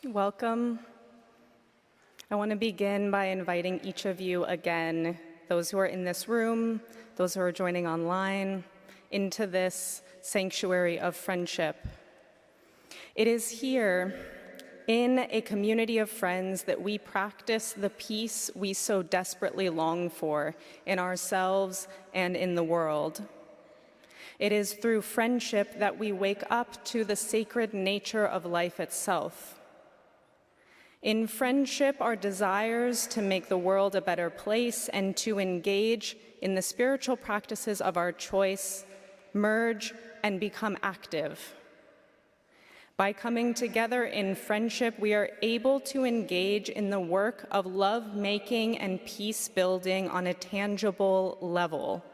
Welcome. I want to begin by inviting each of you again, those who are in this room, those who are joining online, into this sanctuary of friendship. It is here, in a community of friends, that we practice the peace we so desperately long for in ourselves and in the world. It is through friendship that we wake up to the sacred nature of life itself. In friendship, our desires to make the world a better place and to engage in the spiritual practices of our choice merge and become active. By coming together in friendship, we are able to engage in the work of love-making and peace-building on a tangible level.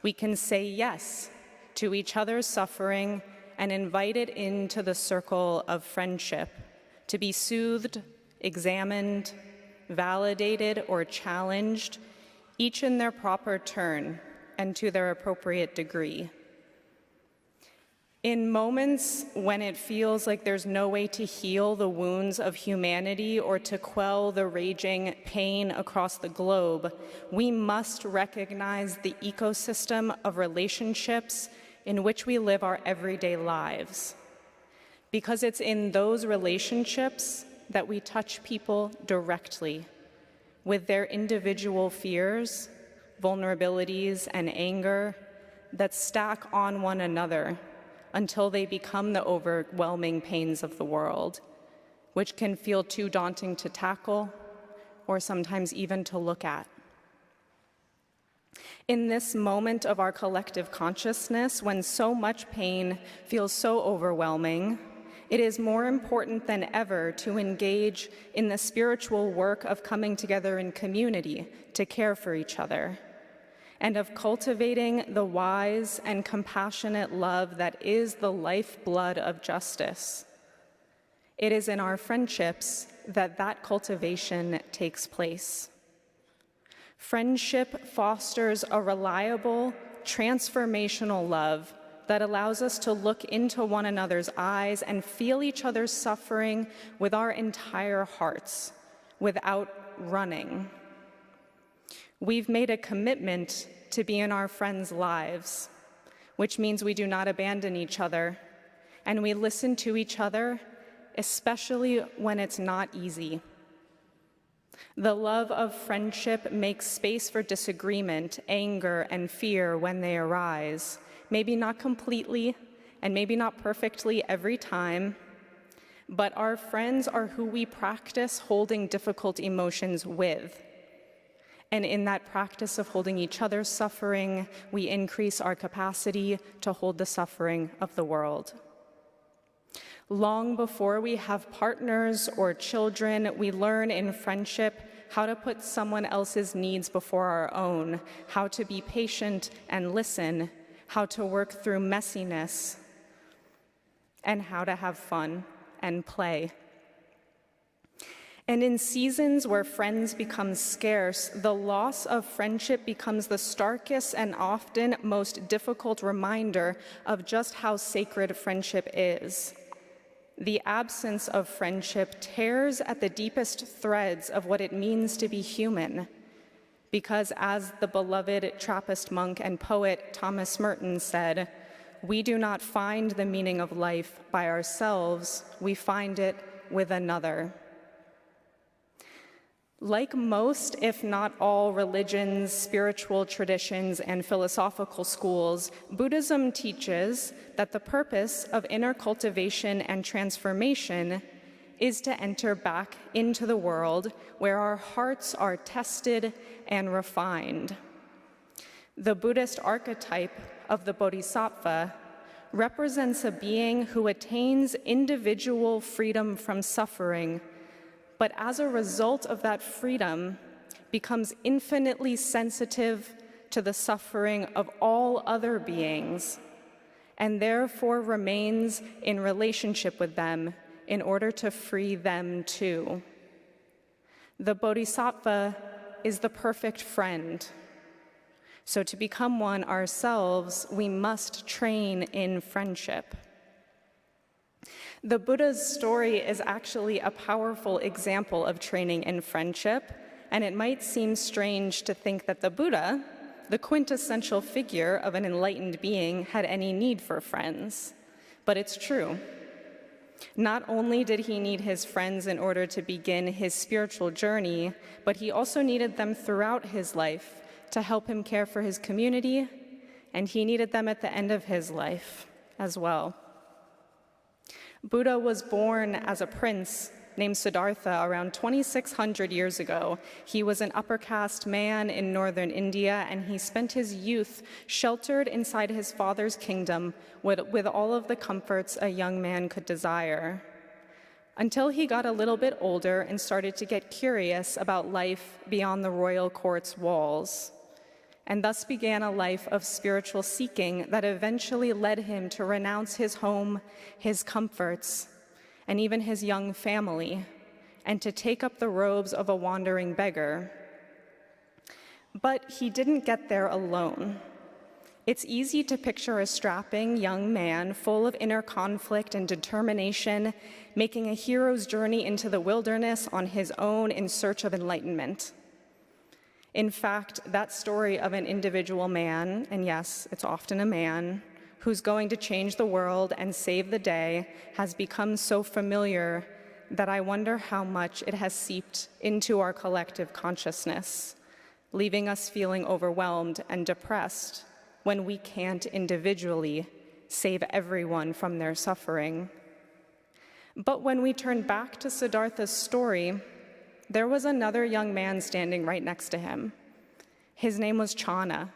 We can say yes to each other's suffering and invite it into the circle of friendship, to be soothed, examined, validated, or challenged, each in their proper turn and to their appropriate degree. In moments when it feels like there's no way to heal the wounds of humanity or to quell the raging pain across the globe, we must recognize the ecosystem of relationships in which we live our everyday lives. Because it's in those relationships that we touch people directly with their individual fears, vulnerabilities, and anger that stack on one another until they become the overwhelming pains of the world, which can feel too daunting to tackle or sometimes even to look at. In this moment of our collective consciousness, when so much pain feels so overwhelming, it is more important than ever to engage in the spiritual work of coming together in community to care for each other, and of cultivating the wise and compassionate love that is the lifeblood of justice. It is in our friendships that that cultivation takes place. Friendship fosters a reliable, transformational love that allows us to look into one another's eyes and feel each other's suffering with our entire hearts, without running. We've made a commitment to be in our friends' lives, which means we do not abandon each other, and we listen to each other, especially when it's not easy. The love of friendship makes space for disagreement, anger, and fear when they arise. Maybe not completely, and maybe not perfectly every time, but our friends are who we practice holding difficult emotions with. And in that practice of holding each other's suffering, we increase our capacity to hold the suffering of the world. Long before we have partners or children, we learn in friendship how to put someone else's needs before our own, how to be patient and listen, how to work through messiness, and how to have fun and play. And in seasons where friends become scarce, the loss of friendship becomes the starkest and often most difficult reminder of just how sacred friendship is. The absence of friendship tears at the deepest threads of what it means to be human. Because as the beloved Trappist monk and poet Thomas Merton said, we do not find the meaning of life by ourselves, we find it with another. Like most, if not all, religions, spiritual traditions, and philosophical schools, Buddhism teaches that the purpose of inner cultivation and transformation is to enter back into the world where our hearts are tested and refined. The Buddhist archetype of the Bodhisattva represents a being who attains individual freedom from suffering, but as a result of that freedom, becomes infinitely sensitive to the suffering of all other beings, and therefore remains in relationship with them in order to free them too. The Bodhisattva is the perfect friend. So to become one ourselves, we must train in friendship. The Buddha's story is actually a powerful example of training in friendship, and it might seem strange to think that the Buddha, the quintessential figure of an enlightened being, had any need for friends. But it's true. Not only did he need his friends in order to begin his spiritual journey, but he also needed them throughout his life to help him care for his community, and he needed them at the end of his life as well. Buddha was born as a prince named Siddhartha around 2,600 years ago. He was an upper caste man in northern India, and he spent his youth sheltered inside his father's kingdom with all of the comforts a young man could desire, until he got a little bit older and started to get curious about life beyond the royal court's walls, and thus began a life of spiritual seeking that eventually led him to renounce his home, his comforts, and even his young family, and to take up the robes of a wandering beggar. But he didn't get there alone. It's easy to picture a strapping young man full of inner conflict and determination, making a hero's journey into the wilderness on his own in search of enlightenment. In fact, that story of an individual man, and yes, it's often a man, who's going to change the world and save the day has become so familiar that I wonder how much it has seeped into our collective consciousness, leaving us feeling overwhelmed and depressed when we can't individually save everyone from their suffering. But when we turn back to Siddhartha's story, there was another young man standing right next to him. His name was Channa.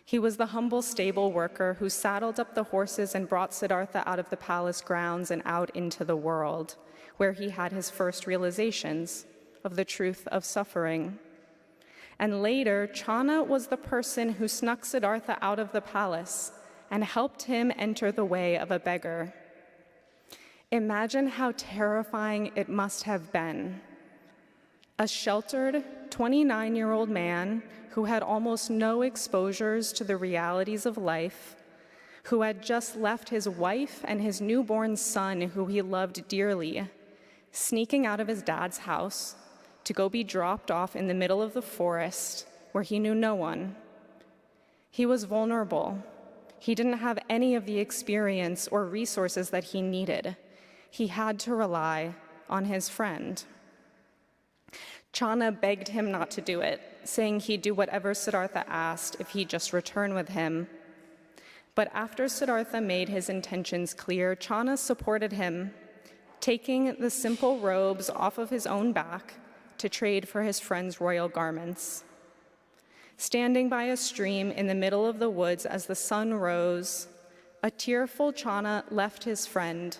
He was the humble stable worker who saddled up the horses and brought Siddhartha out of the palace grounds and out into the world, where he had his first realizations of the truth of suffering. And later, Channa was the person who snuck Siddhartha out of the palace and helped him enter the way of a beggar. Imagine how terrifying it must have been. A sheltered 29-year-old man who had almost no exposures to the realities of life, who had just left his wife and his newborn son, who he loved dearly, sneaking out of his dad's house to go be dropped off in the middle of the forest where he knew no one. He was vulnerable. He didn't have any of the experience or resources that he needed. He had to rely on his friend. Channa begged him not to do it, saying he'd do whatever Siddhartha asked if he'd just return with him. But after Siddhartha made his intentions clear, Channa supported him, taking the simple robes off of his own back to trade for his friend's royal garments. Standing by a stream in the middle of the woods as the sun rose, a tearful Channa left his friend,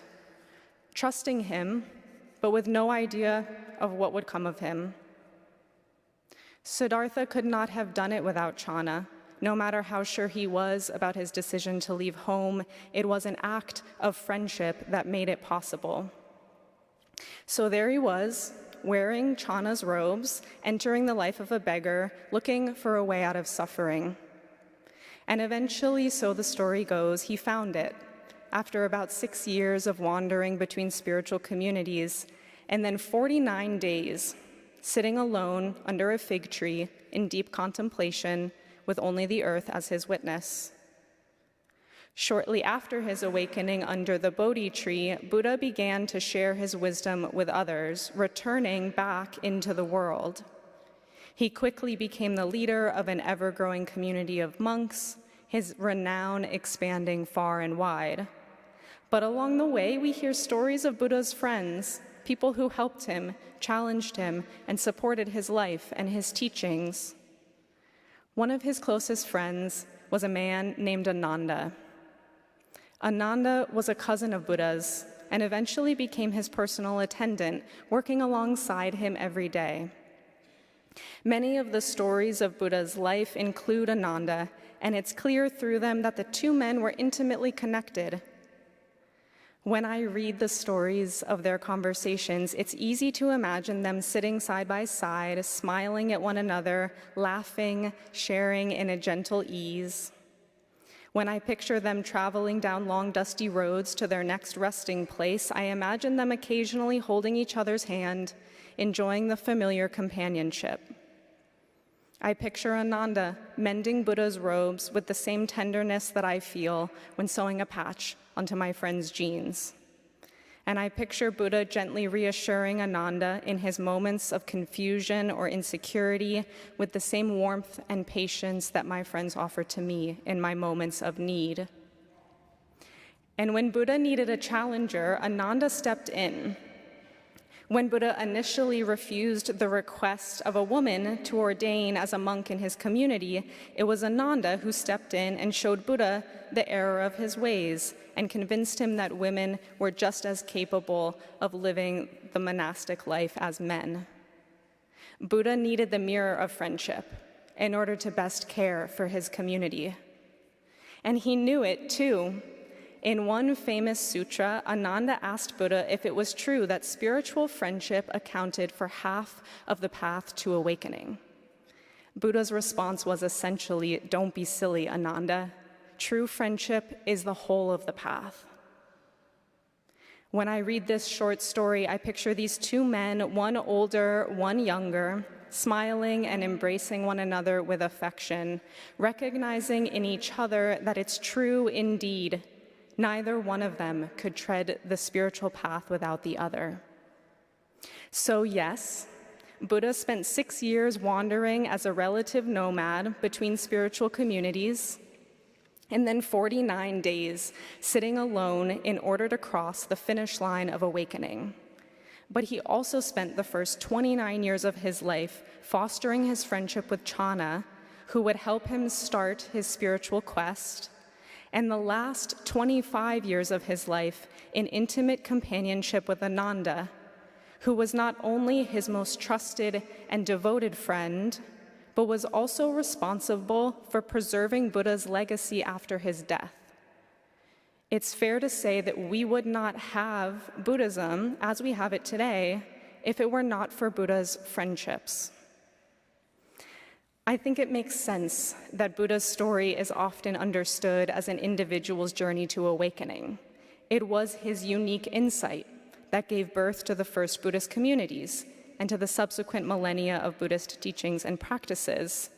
trusting him, but with no idea of what would come of him. Siddhartha could not have done it without Channa. No matter how sure he was about his decision to leave home, it was an act of friendship that made it possible. So there he was, wearing Channa's robes, entering the life of a beggar, looking for a way out of suffering. And eventually, so the story goes, he found it, after about 6 years of wandering between spiritual communities, and then 49 days, sitting alone under a fig tree in deep contemplation with only the earth as his witness. Shortly after his awakening under the Bodhi tree, Buddha began to share his wisdom with others, returning back into the world. He quickly became the leader of an ever-growing community of monks, his renown expanding far and wide. But along the way, we hear stories of Buddha's friends, people who helped him, challenged him, and supported his life and his teachings. One of his closest friends was a man named Ananda. Ananda was a cousin of Buddha's and eventually became his personal attendant, working alongside him every day. Many of the stories of Buddha's life include Ananda, and it's clear through them that the two men were intimately connected. When I read the stories of their conversations, it's easy to imagine them sitting side by side, smiling at one another, laughing, sharing in a gentle ease. When I picture them traveling down long, dusty roads to their next resting place, I imagine them occasionally holding each other's hand, enjoying the familiar companionship. I picture Ananda mending Buddha's robes with the same tenderness that I feel when sewing a patch onto my friend's jeans. And I picture Buddha gently reassuring Ananda in his moments of confusion or insecurity with the same warmth and patience that my friends offer to me in my moments of need. And when Buddha needed a challenger, Ananda stepped in. When Buddha initially refused the request of a woman to ordain as a monk in his community, it was Ananda who stepped in and showed Buddha the error of his ways and convinced him that women were just as capable of living the monastic life as men. Buddha needed the mirror of friendship in order to best care for his community. And he knew it too. In one famous sutra, Ananda asked Buddha if it was true that spiritual friendship accounted for half of the path to awakening. Buddha's response was essentially, "Don't be silly, Ananda. True friendship is the whole of the path." When I read this short story, I picture these two men, one older, one younger, smiling and embracing one another with affection, recognizing in each other that it's true indeed. Neither one of them could tread the spiritual path without the other. So yes, Buddha spent 6 years wandering as a relative nomad between spiritual communities, and then 49 days sitting alone in order to cross the finish line of awakening. But he also spent the first 29 years of his life fostering his friendship with Channa, who would help him start his spiritual quest, and the last 25 years of his life in intimate companionship with Ananda, who was not only his most trusted and devoted friend, but was also responsible for preserving Buddha's legacy after his death. It's fair to say that we would not have Buddhism as we have it today if it were not for Buddha's friendships. I think it makes sense that Buddha's story is often understood as an individual's journey to awakening. It was his unique insight that gave birth to the first Buddhist communities and to the subsequent millennia of Buddhist teachings and practices.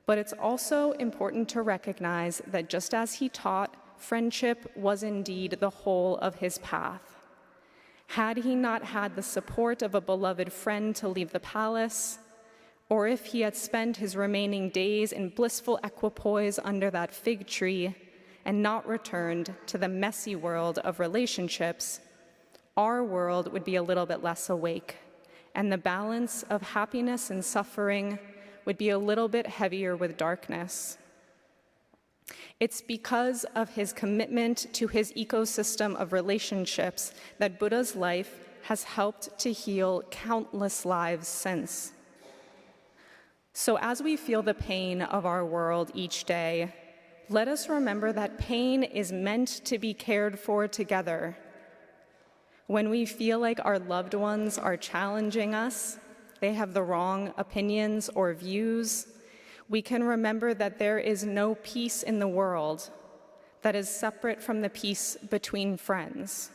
But it's also important to recognize that just as he taught, friendship was indeed the whole of his path. Had he not had the support of a beloved friend to leave the palace, or if he had spent his remaining days in blissful equipoise under that fig tree and not returned to the messy world of relationships, our world would be a little bit less awake, and the balance of happiness and suffering would be a little bit heavier with darkness. It's because of his commitment to his ecosystem of relationships that Buddha's life has helped to heal countless lives since. So as we feel the pain of our world each day, let us remember that pain is meant to be cared for together. When we feel like our loved ones are challenging us, they have the wrong opinions or views, we can remember that there is no peace in the world that is separate from the peace between friends.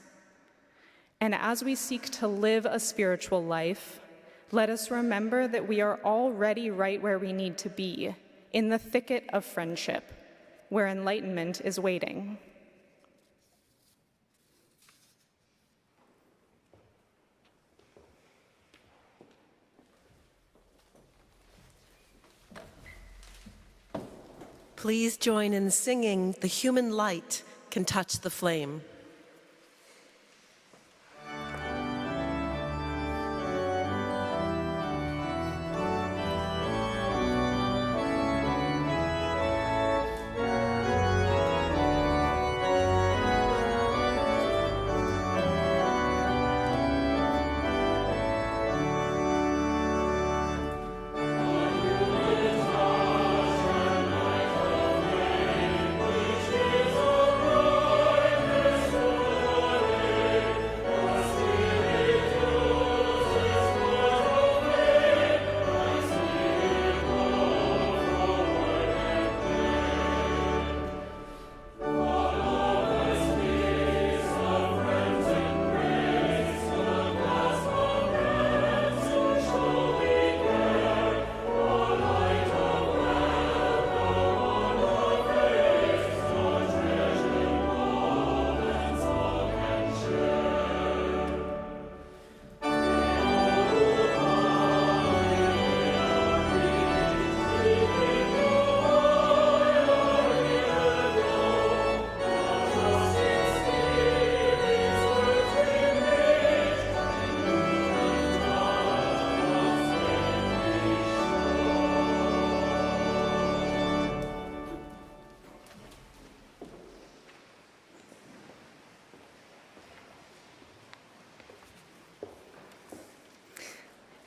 And as we seek to live a spiritual life, let us remember that we are already right where we need to be, in the thicket of friendship, where enlightenment is waiting. Please join in singing "The Human Light Can Touch the Flame."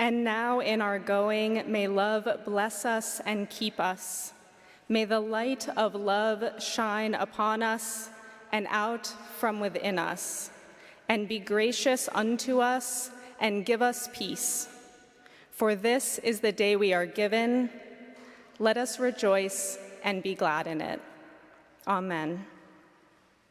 And now in our going, may love bless us and keep us. May the light of love shine upon us and out from within us, and be gracious unto us and give us peace. For this is the day we are given. Let us rejoice and be glad in it. Amen.